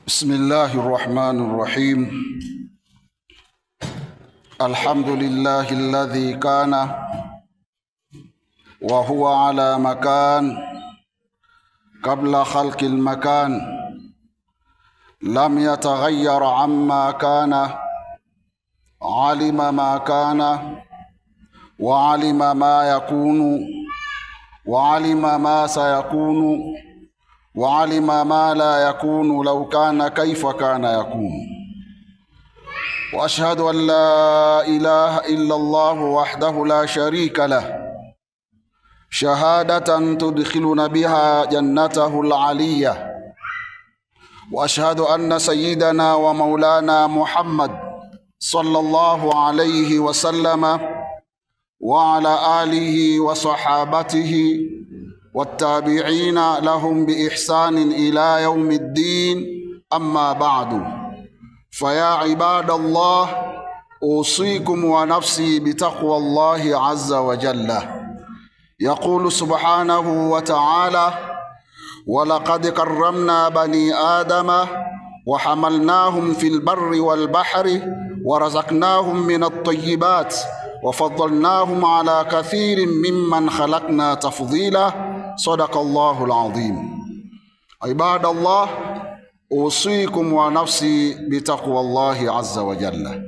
بسم الله الرحمن الرحيم. الحمد لله الذي كان وهو على مكان قبل خلق المكان، لم يتغير عما كان، علم ما كان وعلم ما يكون وعلم ما سيكون وعلم ما لا يكون لو كان كيف كان يكون. وأشهد أن لا إله إلا الله وحده لا شريك له، شهادة تدخلنا بها جنته العلية. وأشهد أن سيدنا ومولانا محمد صلى الله عليه وسلم وعلى آله وصحابته والتابعين لهم بإحسان إلى يوم الدين، أما بعد. فيا عباد الله، أوصيكم ونفسي بتقوى الله عز وجل. يقول سبحانه وتعالى: ولقد كرمنا بني آدم وحملناهم في البر والبحر ورزقناهم من الطيبات وفضلناهم على كثير ممن خلقنا تفضيلا. صدق الله العظيم. عباد الله، أوصيكم ونفسي بتقوى الله عز وجل.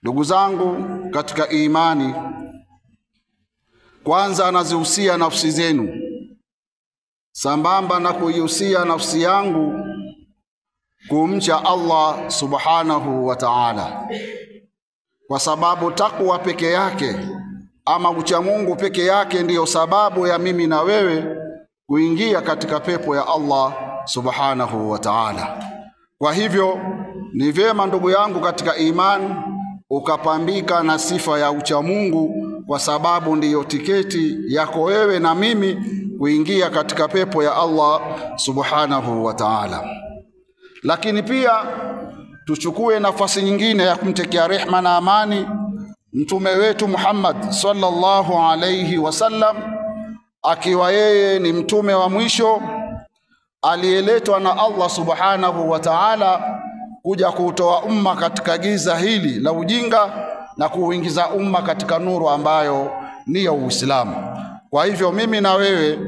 Ndugu zangu katika imani, kwanza nazihusia nafsi zenu sambamba na kuihusia nafsi yangu kumcha Allah subhanahu wa ta'ala, kwa sababu takwa peke yake ama ucha Mungu peke yake ndiyo sababu ya mimi na wewe kuingia katika pepo ya Allah subhanahu wa ta'ala. Kwa hivyo ni vyema ndugu yangu katika imani ukapambika na sifa ya ucha Mungu, kwa sababu ndiyo tiketi yako wewe na mimi kuingia katika pepo ya Allah subhanahu wa ta'ala. Lakini pia tuchukue nafasi nyingine ya kumtekea rehma na amani mtume wetu Muhammad sallallahu alayhi wasallam, akiwa yeye ni mtume wa mwisho aliyeletwa na Allah subhanahu wa ta'ala kuja kutoa umma katika giza hili la ujinga na kuingiza umma katika nuru ambayo ni ya Uislamu. Kwa hivyo mimi na wewe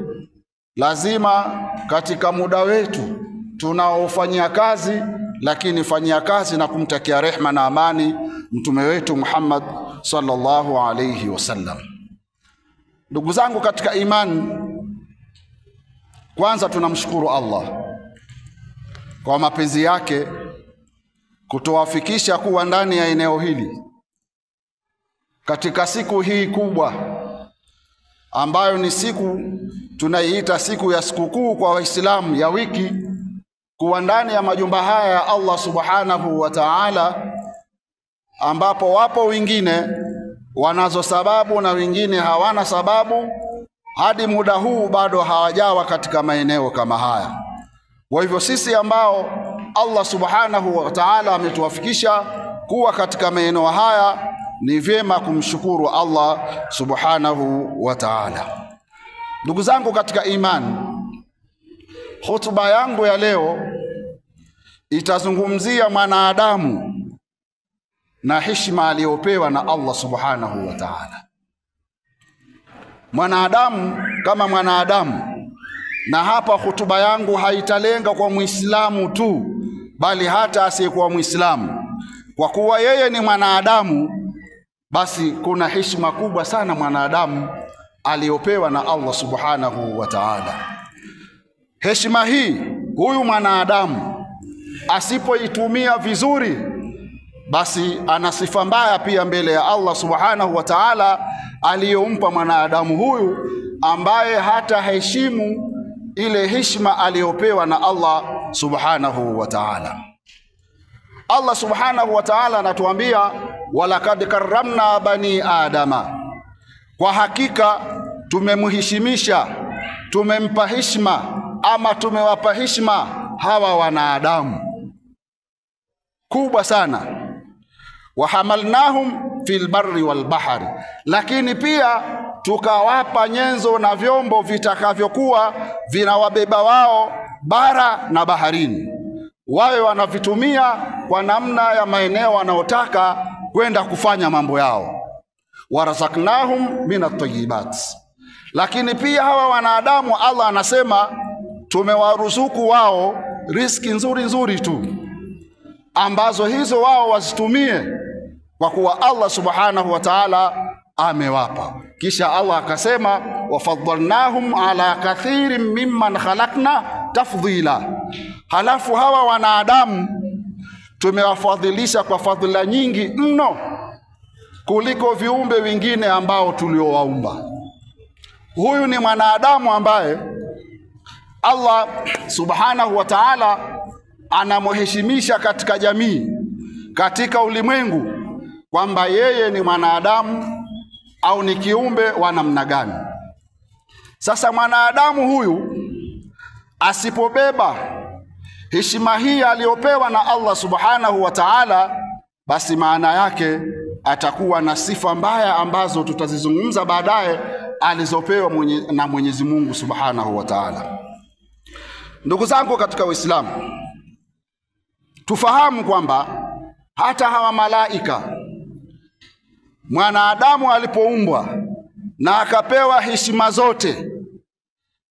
lazima katika muda wetu tunaofanyia kazi, lakini fanyia kazi na kumtakia rehma na amani mtume wetu Muhammad sallallahu alayhi wasallam. Ndugu zangu katika imani, kwanza tunamshukuru Allah kwa mapenzi yake kutuwafikisha kuwa ndani ya eneo hili katika siku hii kubwa ambayo ni siku tunaiita siku ya sikukuu kwa Waislamu ya wiki, kuwa ndani ya majumba haya ya Allah subhanahu wa ta'ala, ambapo wapo wengine wanazo sababu na wengine hawana sababu, hadi muda huu bado hawajawa katika maeneo kama haya. Kwa hivyo sisi ambao Allah subhanahu wa ta'ala ametuwafikisha kuwa katika maeneo haya, ni vyema kumshukuru Allah subhanahu wa ta'ala. Ndugu zangu katika imani, hotuba yangu ya leo itazungumzia mwanadamu na heshima aliyopewa na Allah subhanahu wa ta'ala. Mwanadamu kama mwanadamu, na hapa hotuba yangu haitalenga kwa Muislamu tu, bali hata asiyekuwa Muislamu. Kwa kuwa yeye ni mwanadamu, basi kuna heshima kubwa sana mwanadamu aliyopewa na Allah subhanahu wa ta'ala. Heshima hii huyu mwanadamu asipoitumia vizuri, basi ana sifa mbaya pia mbele ya Allah subhanahu wa ta'ala aliyompa mwanadamu huyu, ambaye hata heshimu ile heshima aliyopewa na Allah subhanahu wa ta'ala. Allah subhanahu wa ta'ala anatuambia, walaqad karramna bani adama, kwa hakika tumemheshimisha, tumempa heshima ama tumewapa heshima hawa wanadamu kubwa sana. Wahamalnahum fil barri wal bahari, lakini pia tukawapa nyenzo na vyombo vitakavyokuwa vinawabeba wao bara na baharini. wawe wanavitumia kwa namna ya maeneo wanaotaka kwenda kufanya mambo yao. Warazaknahum minat tayyibat. Lakini pia hawa wanadamu Allah anasema tumewaruzuku wao riziki nzuri nzuri tu, ambazo hizo wao wazitumie kwa kuwa Allah subhanahu wa ta'ala amewapa. Kisha Allah akasema wafaddalnahum ala kathirin mimman khalaqna tafdhila. Halafu hawa wanadamu tumewafadhilisha kwa fadhila nyingi mno kuliko viumbe wengine ambao tuliowaumba. Huyu ni mwanadamu ambaye Allah subhanahu wa ta'ala anamheshimisha katika jamii, katika ulimwengu, kwamba yeye ni mwanadamu au ni kiumbe wa namna gani. Sasa mwanadamu huyu asipobeba heshima hii aliyopewa na Allah subhanahu wa ta'ala, basi maana yake atakuwa na sifa mbaya ambazo tutazizungumza baadaye alizopewa na Mwenyezi Mungu subhanahu wa ta'ala. Ndugu zangu katika Uislamu, tufahamu kwamba hata hawa malaika, mwanadamu alipoumbwa na akapewa heshima zote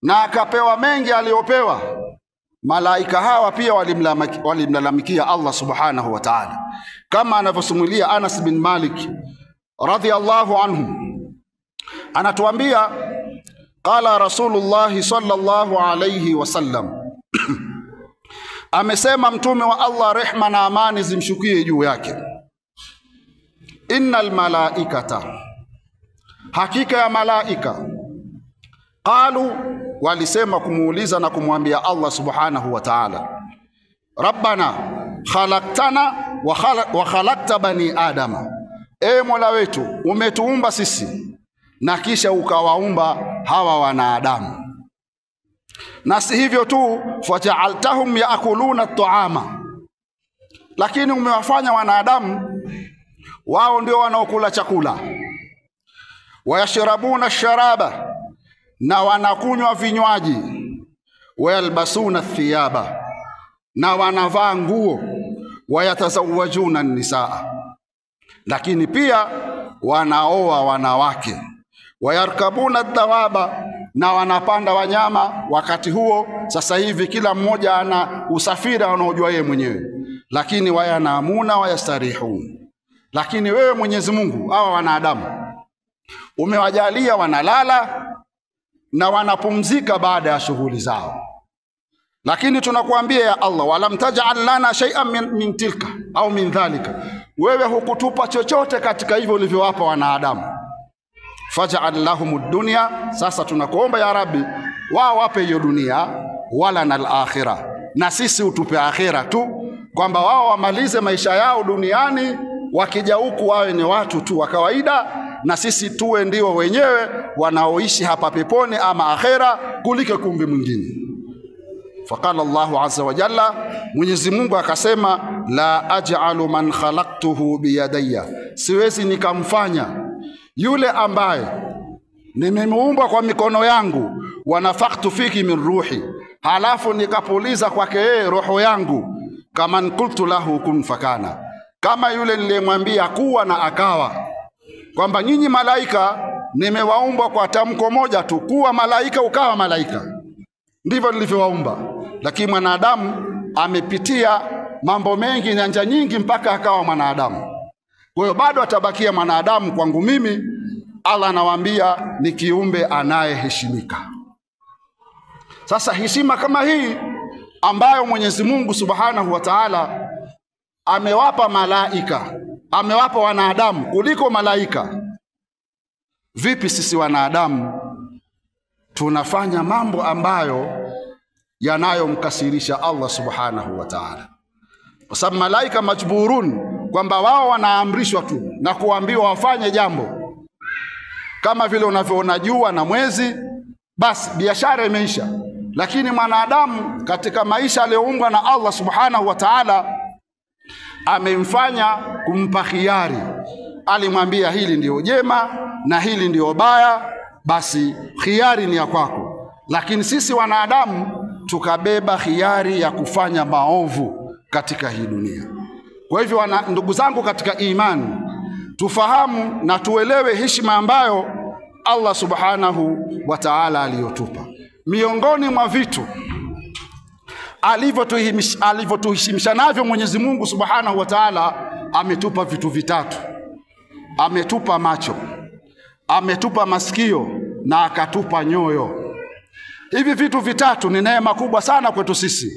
na akapewa mengi aliyopewa, malaika hawa pia walimlalamikia Allah subhanahu wa ta'ala, kama anavyosimulia Anas bin Malik radhiyallahu anhu. Anatuambia qala Rasulullah sallallahu alayhi wasallam, amesema mtume wa Allah, rehma na amani zimshukie juu yake, innal malaikata, hakika ya malaika, qalu, walisema kumuuliza na kumwambia Allah subhanahu wa ta'ala, rabbana khalaqtana wa khalaqta bani adama, e Mola wetu umetuumba sisi na kisha ukawaumba hawa wanadamu. Na si hivyo tu, faja'altahum yaakuluna at-ta'ama, lakini umewafanya wanadamu wao ndio wanaokula chakula, wayashrabuna ash-sharaba, na wanakunywa vinywaji, wayalbasuna thiyaba, na wanavaa nguo, wayatazawajuna nisaa, lakini pia wanaoa wanawake, wayarkabuna dawaba, na wanapanda wanyama. Wakati huo sasa hivi kila mmoja ana usafiri anaojua yeye mwenyewe, lakini wayanamuna wayastarihun. Lakini wewe Mwenyezi Mungu, hawa wanadamu umewajalia wanalala na wanapumzika baada ya shughuli zao. Lakini tunakuambia ya Allah, walam taj'al lana shay'an min tilka au min dhalika, wewe hukutupa chochote katika hivyo ulivyowapa wanadamu. Faj'al lahumud dunya, sasa tunakuomba ya Rabbi, wao wape hiyo dunia, wala na al-akhirah, na sisi utupe akhira tu, kwamba wao wamalize maisha yao duniani, wakija huku wawe ni watu tu wa kawaida, na sisi tuwe ndio wenyewe wanaoishi hapa peponi ama akhira kuliko kumbi mwingine. Faqala Allahu azza wa jalla, Mwenyezi Mungu akasema, la aj'alu man khalaqtuhu biyadayya, siwezi nikamfanya yule ambaye nimemuumba kwa mikono yangu, wa nafaktu fiki min ruhi, halafu nikapuliza kwake yeye roho yangu, kama qultu lahu kun fakana, kama yule nilimwambia kuwa na akawa. Kwamba nyinyi malaika nimewaumba kwa tamko moja tu, kuwa malaika ukawa malaika, ndivyo nilivyowaumba. Lakini mwanadamu amepitia mambo mengi, nyanja nyingi, mpaka akawa mwanadamu. Kwa hiyo bado atabakia mwanadamu kwangu mimi. Allah anawaambia ni kiumbe anayeheshimika. Sasa heshima kama hii ambayo Mwenyezi Mungu subhanahu wa ta'ala amewapa malaika, amewapa wanadamu kuliko malaika, vipi sisi wanadamu tunafanya mambo ambayo yanayomkasirisha Allah subhanahu wa ta'ala? Kwa sababu malaika majburun, kwamba wao wanaamrishwa tu na kuambiwa wafanye jambo, kama vile unavyoona jua na mwezi, basi biashara imeisha. Lakini mwanadamu katika maisha aliyoumbwa na Allah subhanahu wa ta'ala amemfanya kumpa khiari, alimwambia hili ndio jema na hili ndio baya, basi khiari ni ya kwako. Lakini sisi wanadamu tukabeba khiari ya kufanya maovu, katika hii dunia. Kwa hivyo ndugu zangu katika imani, tufahamu na tuelewe heshima ambayo Allah subhanahu wa ta'ala aliyotupa. Miongoni mwa vitu alivyotuheshimisha navyo Mwenyezi Mungu subhanahu wa ta'ala, ametupa vitu vitatu. Ametupa macho, ametupa masikio, na akatupa nyoyo. Hivi vitu vitatu ni neema kubwa sana kwetu sisi,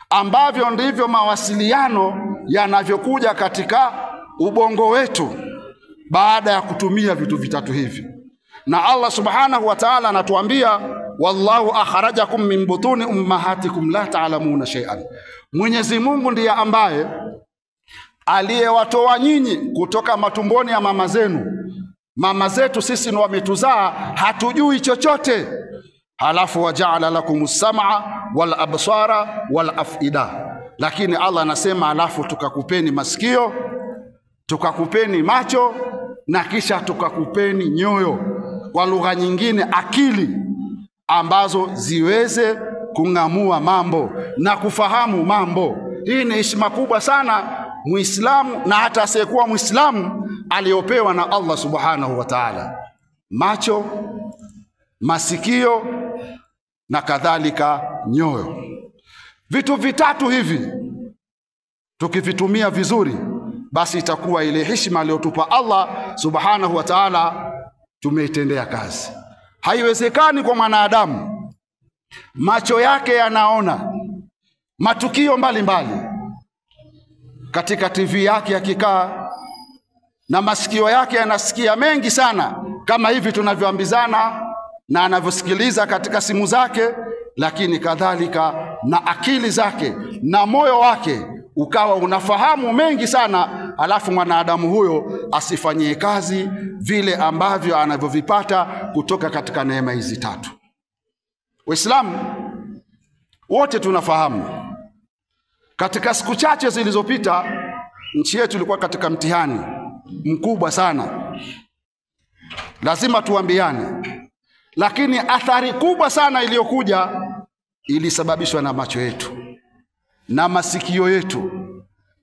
ambavyo ndivyo mawasiliano yanavyokuja katika ubongo wetu baada ya kutumia vitu vitatu hivi. Na Allah subhanahu wa ta'ala anatuambia, wallahu akhrajakum min butuni ummahatikum la ta'lamuna shay'an. Mwenyezi Mungu ndiye ambaye aliyewatoa nyinyi kutoka matumboni ya mama zenu. Mama zetu sisi ni wametuzaa, hatujui chochote. Halafu waja'ala lakumus sam'a wal absara wal afida. Lakini Allah anasema halafu tukakupeni masikio, tukakupeni macho, na kisha tukakupeni nyoyo, kwa lugha nyingine akili, ambazo ziweze kung'amua mambo na kufahamu mambo. Hii ni heshima kubwa sana Muislamu na hata asiyekuwa Muislamu aliyopewa na Allah subhanahu wa ta'ala. Macho, masikio na kadhalika nyoyo. Vitu vitatu hivi tukivitumia vizuri, basi itakuwa ile heshima aliyotupa Allah subhanahu wa ta'ala tumeitendea kazi. Haiwezekani kwa mwanadamu macho yake yanaona matukio mbalimbali katika TV yake akikaa, na masikio yake yanasikia mengi sana kama hivi tunavyoambizana, na anavyosikiliza katika simu zake, lakini kadhalika na akili zake na moyo wake ukawa unafahamu mengi sana, alafu mwanadamu huyo asifanyie kazi vile ambavyo anavyovipata kutoka katika neema hizi tatu. Waislamu wote tunafahamu, katika siku chache zilizopita nchi yetu ilikuwa katika mtihani mkubwa sana, lazima tuambiane. Lakini athari kubwa sana iliyokuja ilisababishwa na macho yetu na masikio yetu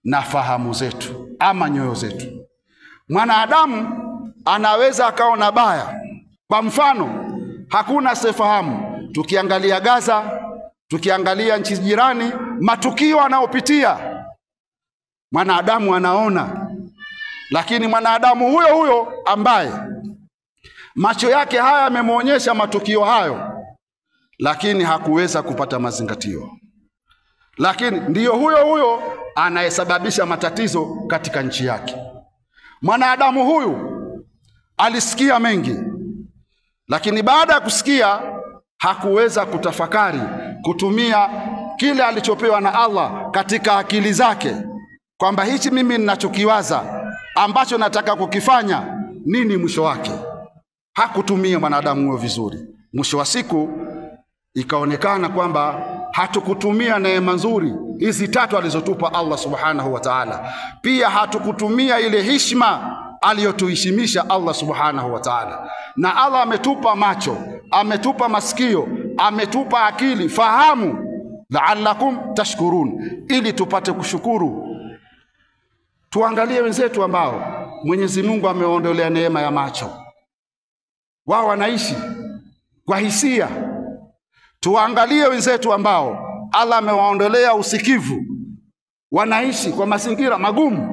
na fahamu zetu ama nyoyo zetu. Mwanadamu anaweza akaona baya. Kwa mfano, hakuna sifahamu, tukiangalia Gaza, tukiangalia nchi jirani, matukio anayopitia mwanadamu anaona. Lakini mwanadamu huyo huyo ambaye macho yake haya yamemuonyesha matukio hayo, lakini hakuweza kupata mazingatio, lakini ndiyo huyo huyo anayesababisha matatizo katika nchi yake. Mwanadamu huyu alisikia mengi, lakini baada ya kusikia hakuweza kutafakari, kutumia kile alichopewa na Allah katika akili zake, kwamba hichi mimi ninachokiwaza ambacho nataka kukifanya nini mwisho wake. Hakutumia mwanadamu huyo vizuri. Mwisho wa siku ikaonekana kwamba hatukutumia neema nzuri hizi tatu alizotupa Allah subhanahu wa ta'ala. Pia hatukutumia ile heshima aliyotuheshimisha Allah subhanahu wa ta'ala. Na Allah ametupa macho, ametupa masikio, ametupa akili, fahamu, la'allakum tashkurun, ili tupate kushukuru. Tuangalie wenzetu ambao Mwenyezi Mungu amewaondolea neema ya macho. Wao wanaishi kwa hisia. Tuangalie wenzetu ambao Allah amewaondolea usikivu, wanaishi kwa mazingira magumu.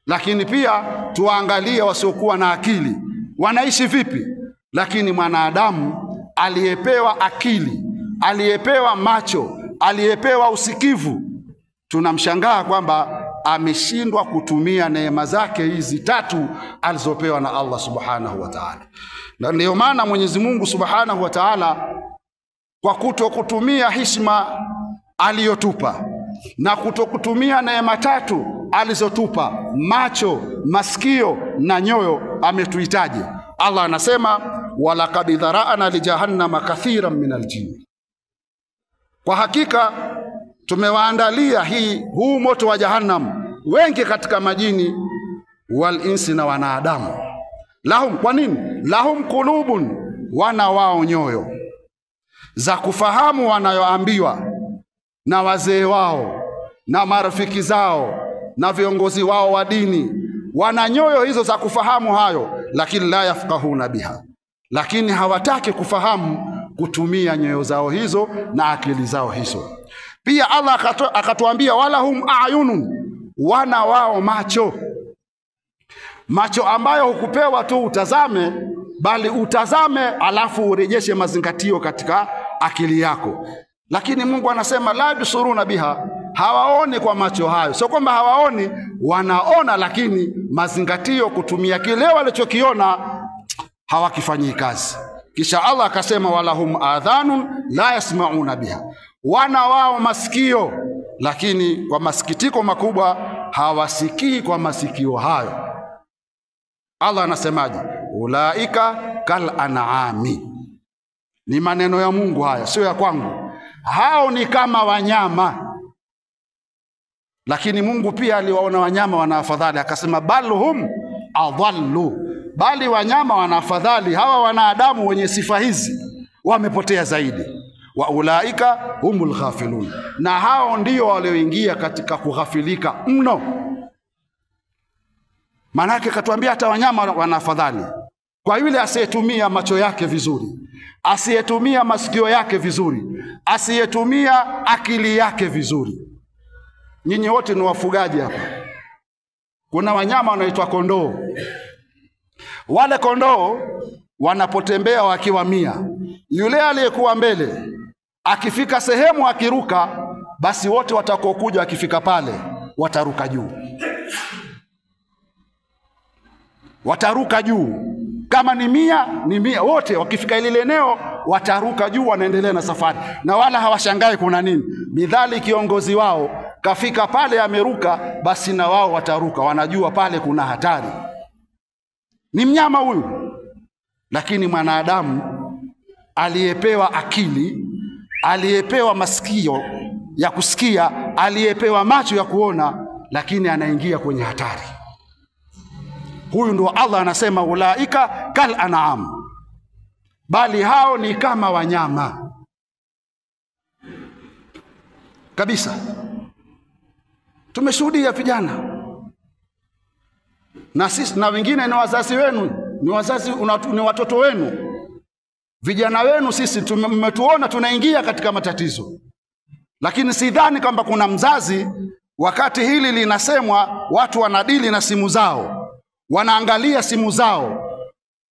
Lakini pia tuangalie wasiokuwa na akili, wanaishi vipi. Lakini mwanadamu aliyepewa akili, aliyepewa macho, aliyepewa usikivu, tunamshangaa kwamba ameshindwa kutumia neema zake hizi tatu alizopewa na Allah subhanahu wa ta'ala. Na ndio maana Mwenyezi Mungu subhanahu wa ta'ala, kwa kutokutumia heshima aliyotupa na kutokutumia neema tatu alizotupa, macho, masikio na nyoyo, ametuhitaji. Allah anasema, walaqad dhara'na li jahannama kathiran minal jinn, kwa hakika tumewaandalia huu moto wa jahannam wengi katika majini, wal insi, na wanadamu. Lahum, kwa nini? Lahum qulubun, wana wao nyoyo za kufahamu wanayoambiwa na wazee wao, na marafiki zao na viongozi wao wa dini, wana nyoyo hizo za kufahamu hayo, lakini la yafqahuna biha, lakini hawataki kufahamu kutumia nyoyo zao hizo na akili zao hizo. Pia Allah akatuambia walahum a'yunun, wana wao macho ambayo hukupewa tu utazame, bali utazame alafu urejeshe mazingatio katika akili yako. Lakini Mungu anasema la yusuruna biha, hawaoni kwa macho hayo. Sio kwamba hawaoni, wanaona, lakini mazingatio kutumia kile walichokiona hawakifanyii kazi. Kisha Allah akasema walahum adhanun la yasmauna biha, wana wao masikio, lakini kwa masikitiko makubwa hawasikii kwa masikio hayo. Allah anasemaje? Ulaika kal an'ami. Ni maneno ya Mungu haya, sio ya kwangu. Hao ni kama wanyama. Lakini Mungu pia aliwaona wanyama wana afadhali, akasema balhum adhallu, bali wanyama wana afadhali. Hawa wanadamu wenye sifa hizi wamepotea zaidi. Wa ulaika humul ghafilun, na hao ndio walioingia katika kughafilika mno. Manake katuambia hata wanyama wana afadhali kwa yule asiyetumia macho yake vizuri, asiyetumia masikio yake vizuri, asiyetumia akili yake vizuri. Nyinyi wote ni wafugaji hapa. Kuna wanyama wanaitwa kondoo. Wale kondoo wanapotembea wakiwa 100, yule aliyekuwa mbele akifika sehemu akiruka, basi wote watakokuja akifika pale wataruka juu. Wataruka juu. Kama ni 100 ni 100, wote wakifika ile eneo wataruka juu, wanaendelea na safari, na wala hawashangai kuna nini. Midhali kiongozi wao kafika pale ameruka, basi na wao wataruka, wanajua pale kuna hatari. Ni mnyama huyu. Lakini mwanadamu aliyepewa akili, aliyepewa masikio ya kusikia, aliyepewa macho ya kuona, lakini anaingia kwenye hatari. Huyu ndo Allah anasema ulaika kal an'am, bali hao ni kama wanyama kabisa. Tumeshuhudia vijana, na sisi na wengine ni wazazi wenu, ni watoto wenu, vijana wenu. Sisi mmetuona tunaingia katika matatizo, lakini sidhani kwamba kuna mzazi wakati hili linasemwa watu wanadili na simu zao, wanaangalia simu zao,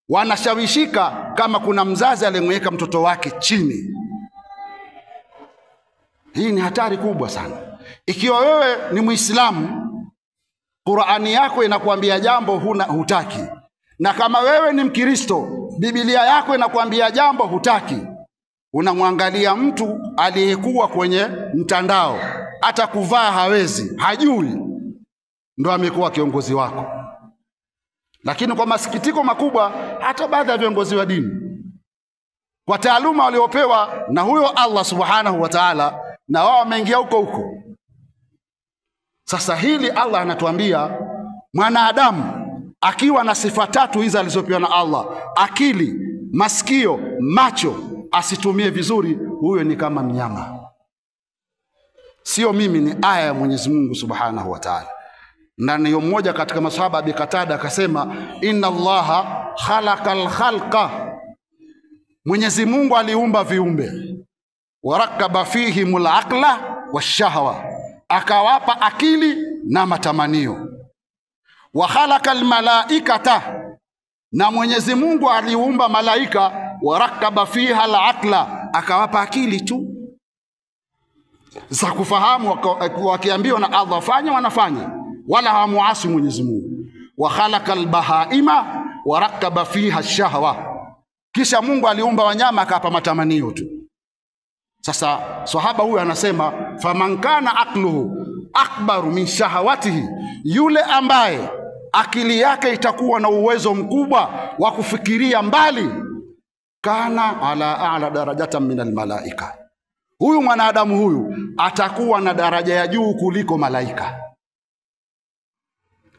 wanashawishika, kama kuna mzazi aliyemweka mtoto wake chini. Hii ni hatari kubwa sana. Ikiwa wewe ni Muislamu, Qur'ani yako inakuambia jambo hutaki, na kama wewe ni Mkristo, Biblia yako inakuambia jambo hutaki, unamwangalia mtu aliyekuwa kwenye mtandao, hata kuvaa hawezi, hajui, ndo amekuwa kiongozi wako. Lakini kwa masikitiko makubwa, hata baadhi ya viongozi wa dini kwa taaluma waliopewa na huyo Allah subhanahu wa ta'ala, na wao wameingia huko. Sasa hili Allah anatuambia mwanadamu akiwa na sifa 3 hizi alizopewa na Allah, akili, masikio, macho, asitumie vizuri, huyo ni kama mnyama. Sio mimi, ni aya ya Mwenyezi Mungu subhanahu wa ta'ala. Na niyo mmoja katika masahaba Abi Qatada akasema inna Allaha khalaqal khalqa, Mwenyezi Mungu aliumba viumbe, warakaba fihimul aqla washahwa, akawapa akili na matamanio. Wa khalaqal malaikata, na Mwenyezi Mungu aliumba malaika, warakaba fiha al-aqla, akawapa akili tu za kufahamu, wakiambiwa na Allah fanya wanafanya, wala hamuasi Mwenyezi Mungu. Wa khalaqal bahaima warakaba fiha ash-shahwa, kisha Mungu aliumba wanyama akawapa matamanio tu. Sasa sahaba huyu anasema faman kana aqluhu akbaru min shahawatihi, yule ambaye akili yake itakuwa na uwezo mkubwa wa kufikiria mbali, kana ala a'la darajatan min almalaika, huyu mwanadamu huyu atakuwa na daraja ya juu kuliko malaika.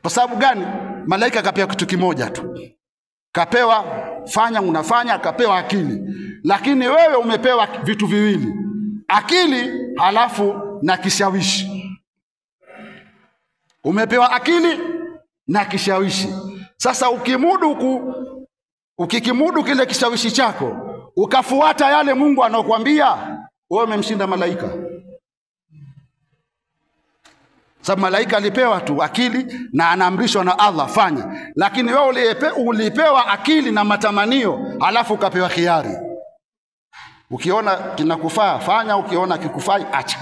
Kwa sababu gani? Malaika kapewa kitu kimoja tu, kapewa fanya unafanya, kapewa akili. Lakini wewe umepewa vitu viwili, akili halafu na kishawishi. Umepewa akili na kishawishi. Sasa ukikimudu kile kishawishi chako, ukafuata yale Mungu anakuambia, wewe umemshinda malaika. Sababu malaika alipewa tu akili na anaamrishwa na Allah fanya. Lakini wewe ulipewa akili na matamanio, alafu ukapewa khiari. Ukiona kinakufaa fanya, ukiona kikufai acha.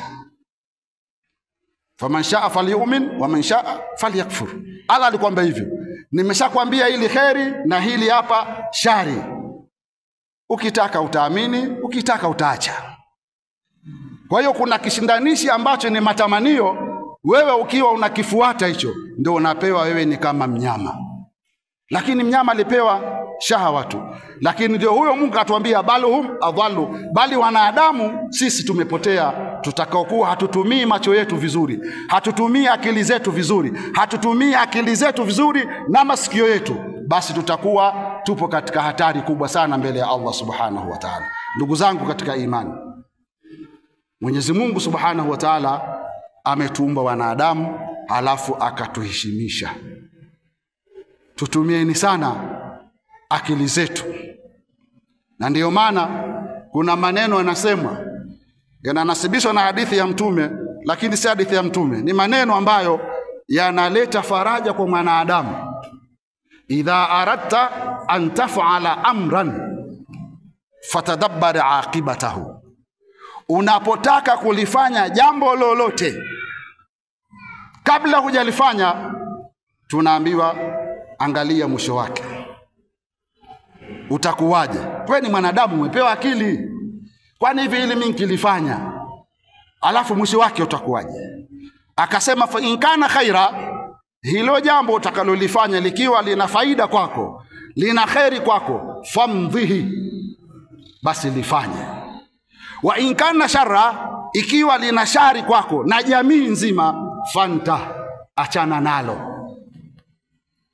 Faman shaa falyu'min wa man shaa falyakfur. Allah alikwambia hivyo. Nimeshakwambia hili kheri na hili hapa shari. Ukitaka utaamini, ukitaka utaacha. Kwa hiyo kuna kishindanishi ambacho ni matamanio, wewe ukiwa unakifuata hicho, ndio unapewa wewe ni kama mnyama. Lakini mnyama alipewa shahawa tu. Lakini ndio huyo Mungu atuambia baluhum adhallu, bali wanadamu sisi tumepotea, tutakaokuwa hatutumii macho yetu vizuri, hatutumii akili zetu vizuri, hatutumii akili zetu vizuri na masikio yetu, basi tutakuwa tupo katika hatari kubwa sana mbele ya Allah subhanahu wa ta'ala. Ndugu zangu katika imani, Mwenyezi Mungu subhanahu wa ta'ala ametuumba wanadamu, alafu akatuheshimisha. Tutumieni sana akili zetu. Na ndiyo maana kuna maneno yanasemwa, yananasibishwa na hadithi ya Mtume, lakini si hadithi ya Mtume, ni maneno ambayo yanaleta faraja kwa mwanadamu. Idha aradta an taf'ala amran fatadabbar aqibatahu. Unapotaka kulifanya jambo lolote, kabla hujalifanya tunaambiwa angalia mwisho wake. Utakuwaje? Wewe ni mwanadamu, umepewa akili. Kwani hivi ili mimi nikilifanya, alafu mwisho wake utakuwaje? Akasema fa in kana khaira, hilo jambo utakalolifanya likiwa lina faida kwako, lina khairi kwako, famdhihi, basi lifanye. Wa in kana sharra, ikiwa lina shari kwako na jamii nzima, fanta, achana nalo.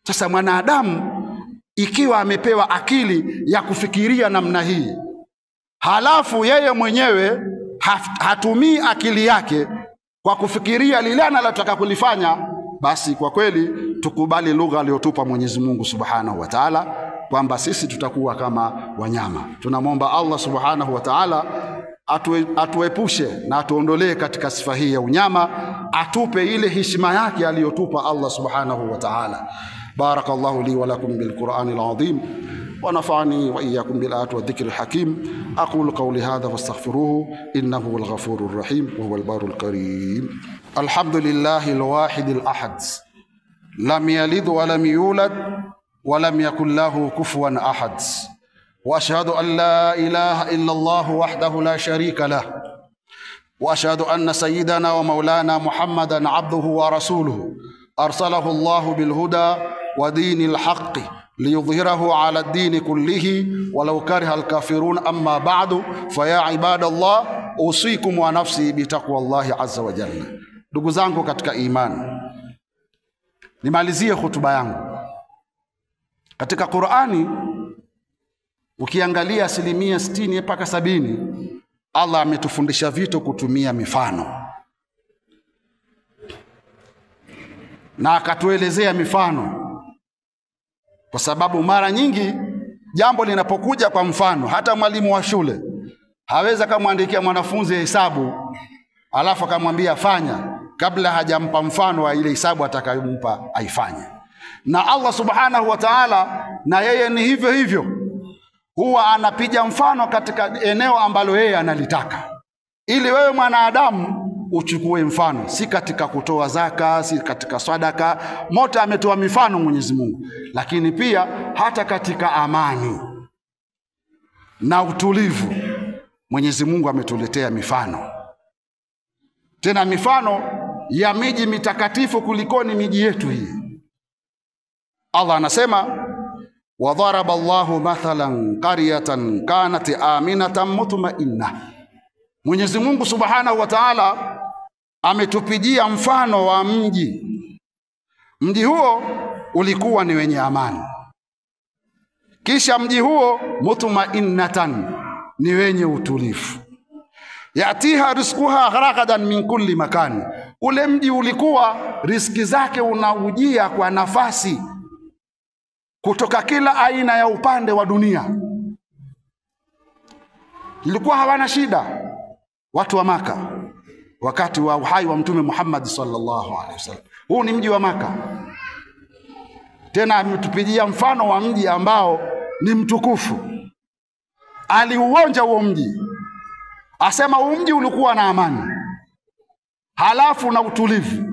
Sasa mwanadamu ikiwa amepewa akili ya kufikiria namna hii, halafu yeye mwenyewe hatumii akili yake kwa kufikiria lile analotaka kulifanya, basi kwa kweli tukubali lugha aliyotupa Mwenyezi Mungu Subhanahu wa Ta'ala kwamba sisi tutakuwa kama wanyama. Tunamwomba Allah Subhanahu wa Ta'ala atuepushe na atuondolee katika sifa hii ya unyama, atupe ile heshima yake aliyotupa Allah Subhanahu wa Ta'ala. بارك الله لي ولكم بالقرآن العظيم ونفعني وإياكم بالآيات والذكر الحكيم. أقول قولي هذا واستغفروه إنه هو الغفور الرحيم وهو البار الكريم. الحمد لله الواحد الأحد، لم يلد ولم يولد ولم يكن له كفوا أحد، وأشهد أن لا إله إلا الله وحده لا شريك له، وأشهد أن سيدنا ومولانا محمدا عبده ورسوله أرسله الله بالهدى ودين الحق ليظهره على الدين كله ولو كره الكافرون. أما بعد، فيا عباد الله أوصيكم ونفسي بتقوى الله عز وجل. Ndugu zangu katika imani, nimalizie hotuba yangu. Katika Qur'ani ukiangalia 60% mpaka 70%, Allah ametufundisha vitu kutumia mifano. Na akatuelezea mifano, kwa sababu mara nyingi jambo linapokuja kwa mfano, hata mwalimu wa shule haweza kumwandikia mwanafunzi hesabu alafu akamwambia fanya, kabla hajampa mfano wa ile hesabu atakayompa aifanye. Na Allah Subhanahu wa Ta'ala na yeye ni hivyo hivyo, huwa anapiga mfano katika eneo ambalo yeye analitaka, ili wewe mwanadamu uchukue mfano, si katika kutoa zaka, si katika sadaka. Mote ametoa mifano Mwenyezi Mungu, lakini pia hata katika amani na utulivu Mwenyezi Mungu ametuletea mifano, tena mifano ya miji mitakatifu kulikoni miji yetu hii. Allah anasema wadharaba Allahu mathalan qaryatan kanat aminatan mutma'inna. Mwenyezi Mungu Subhanahu wa Ta'ala ametupigia mfano wa mji. Mji huo ulikuwa ni wenye amani, kisha mji huo mutma'innatan, ni wenye utulivu. Yatiha rizquha ragadan min kulli makani, ule mji ulikuwa riziki zake unaujia kwa nafasi kutoka kila aina ya upande wa dunia. Ilikuwa hawana shida watu wa Maka wakati wa uhai wa Mtume Muhammad sallallahu alaihi wasallam. Huu ni mji wa Maka. Tena ametupigia mfano wa mji ambao ni mtukufu. Aliuonja huo mji, asema huo mji ulikuwa na amani, halafu na utulivu.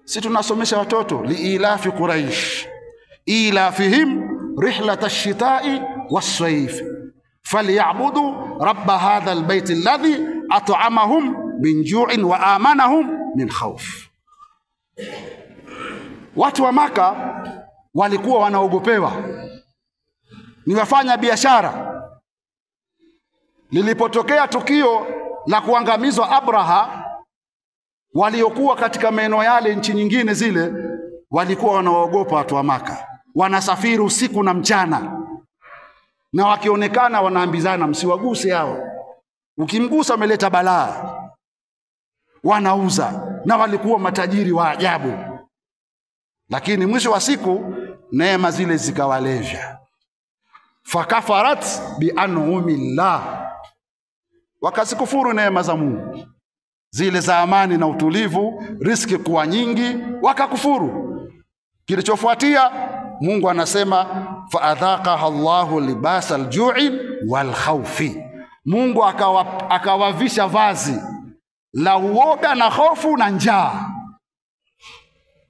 Si tunasomesha watoto liilafi Quraish ilafihim rihlata ash-shita'i was-sayf falyabudu rabb hadha al-bayt alladhi at'amahum min ju'in wa amanahum min khawf. Watu wa Maka walikuwa wanaogopewa, ni wafanya biashara. Lilipotokea tukio la kuangamizwa Abraha, waliokuwa katika maeneo yale nchi nyingine zile walikuwa wanaogopa watu wa Maka. Wanasafiri usiku na mchana, na wakionekana wanaambizana msiwaguse hao, ukimgusa umeleta balaa. Wanauza, na walikuwa matajiri wa ajabu. Lakini mwisho wa siku neema zile zikawalevya. Fakafarat bi an'umillah, wakazikufuru neema za Mungu zile za amani na utulivu, riziki kuwa nyingi, wakakufuru. Kilichofuatia Mungu anasema faadhaqaha Allahu libasal ju'i wal khawfi. Mungu akawavisha vazi la uoga na hofu na njaa,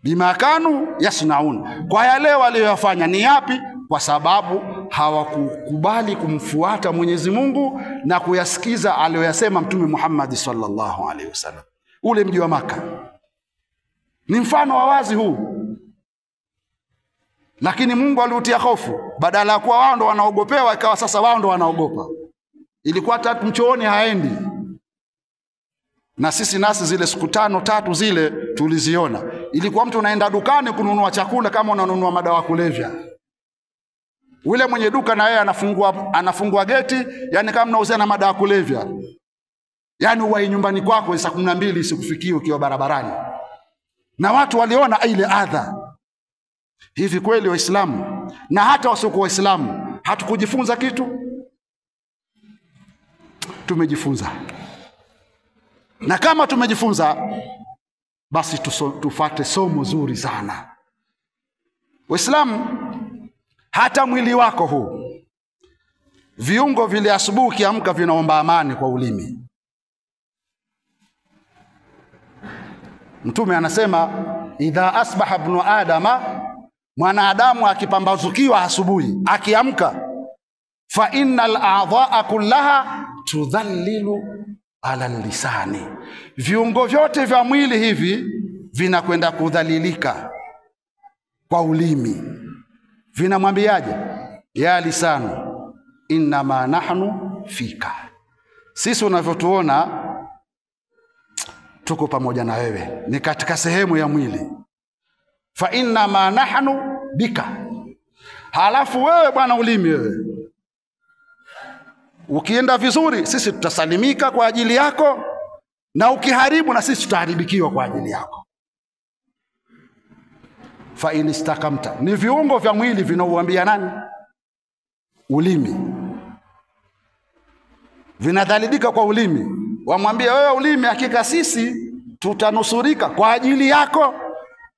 bima kanu yasnaun, kwa yale waliyofanya. Ni yapi? Kwa sababu hawakukubali kumfuata Mwenyezi Mungu na kuyasikiza aliyoyasema Mtume Muhammad sallallahu alaihi wasallam. Ule mji wa Maka ni mfano wa wazi huu. Lakini Mungu aliutia hofu, badala ya kuwa wao ndo wanaogopewa ikawa sasa wao ndo wanaogopa. Ilikuwa tatu mchooni haendi. Na sisi nasi zile siku 5 zile tuliziona. Ilikuwa mtu unaenda dukani kununua chakula kama unanunua madawa kulevya. Ule mwenye duka na yeye anafungua geti, yani kama unauzia na madawa kulevya. Yani uwai nyumbani kwako saa 12 isikufikie ukiwa barabarani. Na watu waliona ile adha. Hivi kweli Waislamu na hata wasiokuwa Waislamu hatukujifunza kitu? Tumejifunza. Na kama tumejifunza, basi tufate somo zuri sana. Waislamu, hata mwili wako huu, viungo vile asubuhi kiamka vinaomba amani kwa ulimi. Mtume anasema idha asbaha ibnu adama, mwanadamu akipambazukiwa asubuhi akiamka, fa innal a'dha'a kullaha tudhallilu ala lisani, viungo vyote vya mwili hivi vinakwenda kudhalilika kwa ulimi. Vinamwambiaje? Ya lisanu innama nahnu fika, sisi unavyotuona tuko pamoja na wewe, ni katika sehemu ya mwili. Fa innama nahnu bika, halafu wewe bwana ulimi, wewe ukienda vizuri sisi tutasalimika kwa ajili yako, na ukiharibu na sisi tutaharibikiwa kwa ajili yako. Fa in istakamta, ni viungo vya mwili vinauambia nani? Ulimi. Vinadhalilika kwa ulimi, wamwambia wewe ulimi, hakika sisi tutanusurika kwa ajili yako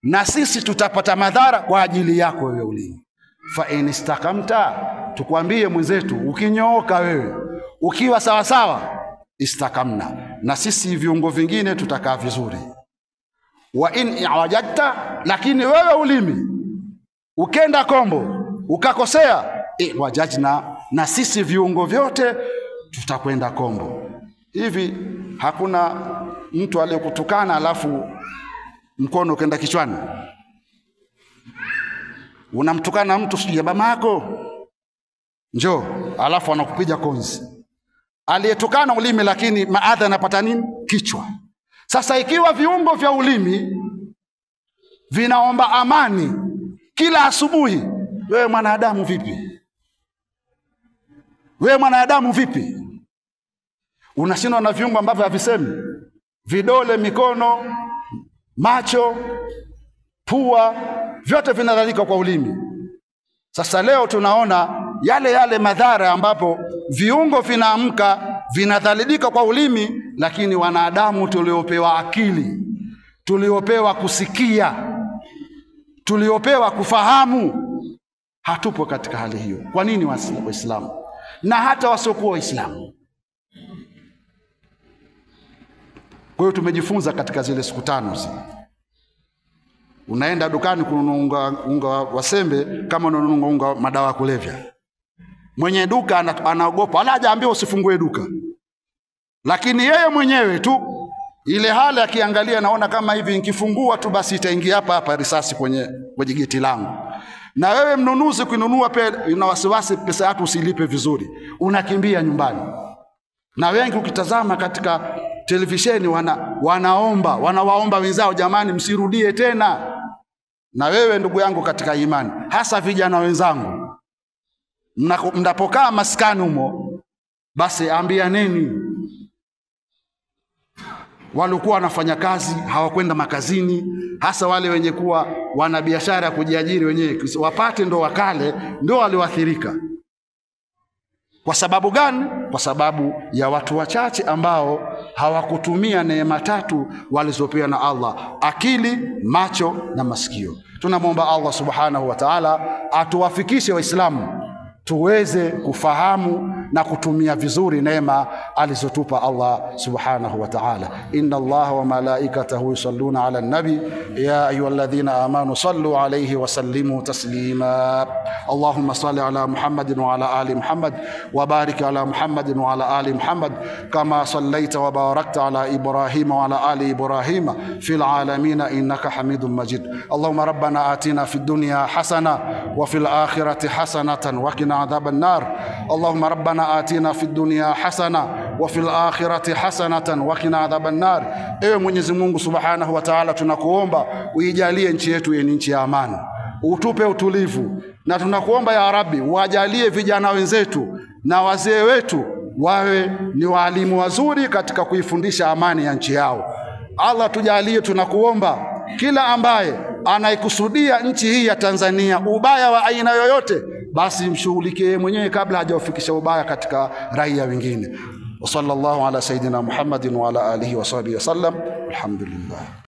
na sisi tutapata madhara kwa ajili yako wewe ulimi. Fa in istakamta, tukwambie mwenzetu, ukinyooka wewe, ukiwa sawa sawa, istakamna, na sisi viungo vingine tutakaa vizuri. Wa in i'wajadta, lakini wewe ulimi ukenda kombo ukakosea, i'wajajna, na sisi viungo vyote tutakwenda kombo. Hivi hakuna mtu aliyekutukana alafu mkono ukenda kichwani? Unamtukana mtu, sijui baba yako njoo, alafu anakupiga konzi. Aliyetukana ulimi, lakini maadha yanapata nini? Kichwa. Sasa ikiwa viungo vya ulimi vinaomba amani kila asubuhi, wewe mwanadamu vipi? Wewe mwanadamu vipi? Unashindwa na viungo ambavyo havisemi? vidole, mikono, macho, pua, vyote vinadhalilika kwa ulimi. Sasa leo tunaona yale madhara ambapo viungo vinaamka vinadhalilika kwa ulimi, lakini wanadamu tuliopewa akili, tuliopewa kusikia, tuliopewa kufahamu, hatupo katika hali hiyo. Kwa nini Waislamu na hata wasiokuwa Waislamu? Kwa hiyo tumejifunza katika zile siku 5 zile. Unaenda dukani kununua unga wa sembe kama unanunua unga madawa ya kulevya. Mwenye duka anaogopa, wala hajaambiwa usifungue duka. Lakini yeye mwenyewe tu ile hali akiangalia, naona kama hivi nikifungua tu basi itaingia hapa risasi kwenye geti langu. Na wewe mnunuzi kununua una wasiwasi pesa yako usilipe vizuri, unakimbia nyumbani. Na wengi ukitazama katika televisheni wanawaomba wenzao, jamani msirudie tena. Na wewe ndugu yangu katika imani, hasa vijana wenzangu, mnapokaa maskani humo, basi ambianeni walikuwa wanafanya kazi hawakwenda makazini, hasa wale wenye kuwa wana biashara ya kujiajiri wenyewe, wapate ndo wakale, ndo walioathirika. Kwa sababu gani? Kwa sababu ya watu wachache ambao hawakutumia neema 3 walizopewa na Allah: akili, macho na masikio. Tunamwomba Allah subhanahu wa ta'ala atuwafikishe Waislamu tuweze kufahamu na kutumia vizuri neema alizotupa Allah subhanahu wa ta'ala. Inna Allah wa malaikatahu yusalluna ala nabi ya ayyuhalladhina amanu sallu alayhi wa sallimu taslima. Allahumma salli ala Muhammadin wa ala ali Muhammad wa barik ala Muhammadin wa ala ali Muhammad kama sallaita wa barakta ala Ibrahim wa ala ali Ibrahim fil alamin innaka Hamidum Majid. Allahumma rabbana atina fid dunya hasana wa fil akhirati hasanatan wa qina adhaban nar. Allahumma rabbana atina fid dunya hasana wa fil akhirati hasanatan wa qina adhaban nar. Ewe Mwenyezi Mungu Subhanahu wa Ta'ala, tunakuomba uijalie nchi yetu ni nchi ya amani, utupe utulivu, na tunakuomba ya Rabbi wajalie vijana wenzetu na wazee wetu wawe ni walimu wazuri katika kuifundisha amani ya nchi yao. Allah tujalie, tunakuomba kila ambaye anaikusudia nchi hii ya Tanzania ubaya wa aina yoyote, basi mshughulikie mwenyewe kabla hajafikisha ubaya katika raia wengine. Wa sallallahu ala sayidina Muhammadin wa ala alihi wa sahbihi wasallam. Alhamdulillah.